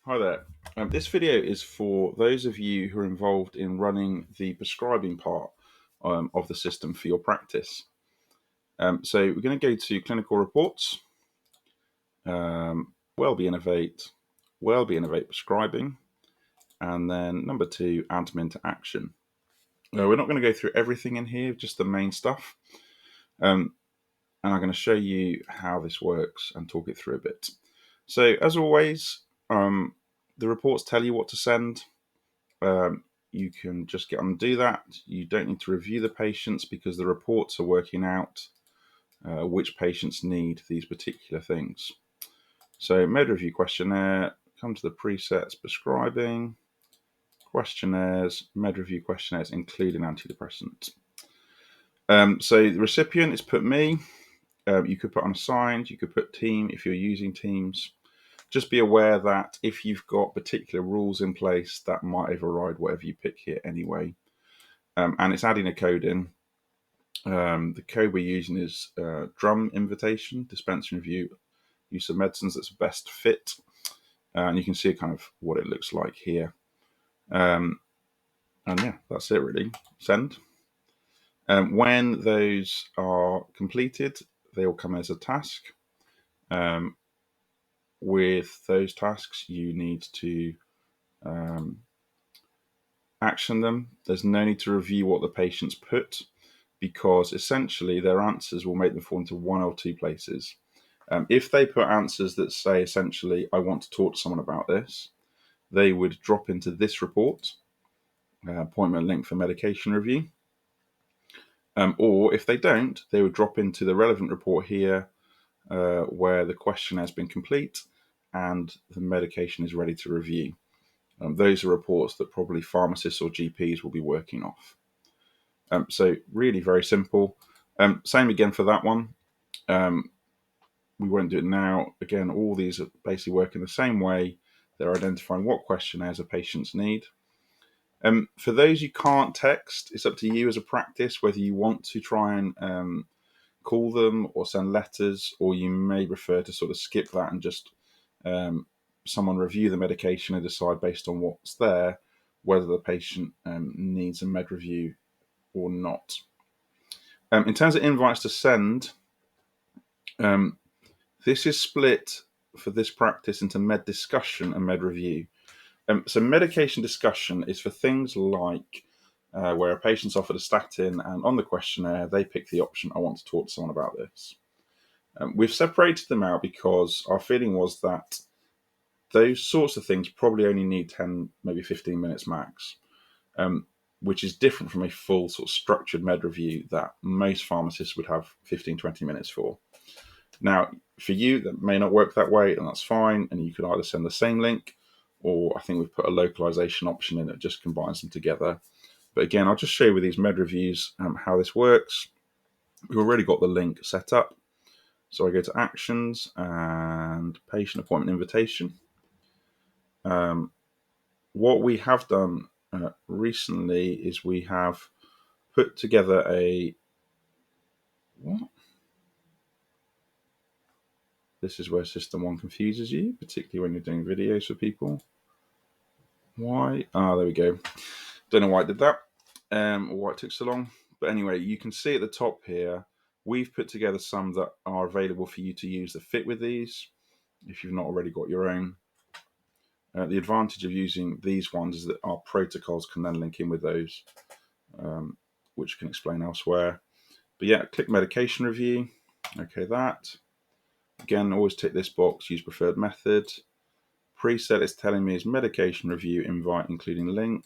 Hi there. This video is for those of you who are involved in running the prescribing part of the system for your practice. So we're going to go to clinical reports, Wellbe Innovate, Prescribing, and then number 2, admin to action. We're not going to go through everything in here, just the main stuff. And I'm going to show you how this works and talk it through a bit. So as always, the reports tell you what to send. You can just get on and do that. You don't need to review the patients because the reports are working out which patients need these particular things. So med review questionnaire, come to the presets, prescribing, questionnaires, med review questionnaires, including antidepressants. So the recipient is put me. You could put unassigned, you could put team if you're using Teams. Just be aware that if you've got particular rules in place, that might override whatever you pick here anyway. And it's adding a code in. The code we're using is drum invitation, dispensing review, use of medicines that's best fit. And you can see kind of what it looks like here. And yeah, that's it really. Send. When those are completed, they will come as a task. With those tasks, you need to action them. There's no need to review what the patients put because essentially their answers will make them fall into one or two places. If they put answers that say essentially, I want to talk to someone about this, they would drop into this report, appointment link for medication review. Or if they don't, they would drop into the relevant report here where the question has been complete and the medication is ready to review. Those are reports that probably pharmacists or GPs will be working off. So really very simple. Same again for that one. We won't do it now. Again, all these are basically working the same way. They're identifying what questionnaires a patients need. For those you can't text, it's up to you as a practice whether you want to try and call them or send letters, or you may prefer to sort of skip that and just someone review the medication and decide based on what's there whether the patient needs a med review or not. In terms of invites to send, this is split for this practice into med discussion and med review. So medication discussion is for things like where a patient's offered a statin and on the questionnaire they pick the option, I want to talk to someone about this. We've separated them out because our feeling was that those sorts of things probably only need 10, maybe 15 minutes max, which is different from a full sort of structured med review that most pharmacists would have 15, 20 minutes for. Now, for you, that may not work that way, and that's fine, and you could either send the same link, or I think we've put a localization option in that just combines them together. But again, I'll just show you with these med reviews how this works. We've already got the link set up. So I go to Actions and Patient Appointment Invitation. What we have done recently is we have put together a... What? This is where System 1 confuses you, particularly when you're doing videos for people. Why? There we go. Don't know why it did that, or why it took so long. But anyway, you can see at the top here, we've put together some that are available for you to use that fit with these, if you've not already got your own. The advantage of using these ones is that our protocols can then link in with those, which can explain elsewhere. But yeah, click medication review. Okay, that. Again, always tick this box, use preferred method. Preset is telling me is medication review invite including link.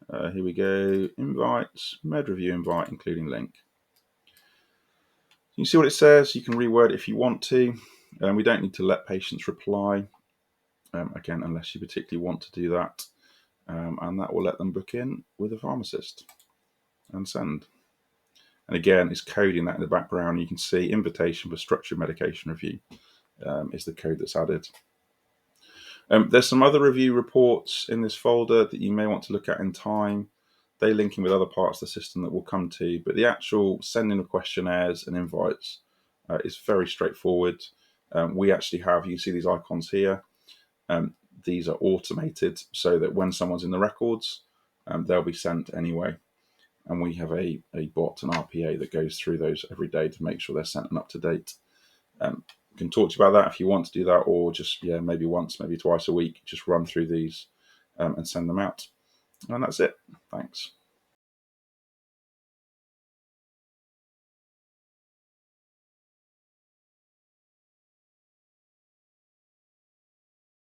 Here we go, invites, med review invite including link. You see what it says, you can reword it if you want to. We don't need to let patients reply, again, unless you particularly want to do that. And that will let them book in with a pharmacist and send. And again, it's coding that in the background. You can see invitation for structured medication review is the code that's added. There's some other review reports in this folder that you may want to look at in time. They link in with other parts of the system that we'll come to, but the actual sending of questionnaires and invites is very straightforward. We actually have, you can see these icons here. These are automated so that when someone's in the records, they'll be sent anyway. And we have a bot, an RPA, that goes through those every day to make sure they're sent and up to date. Can talk to you about that if you want to do that, or just maybe once, maybe twice a week, just run through these and send them out. And that's it. Thanks.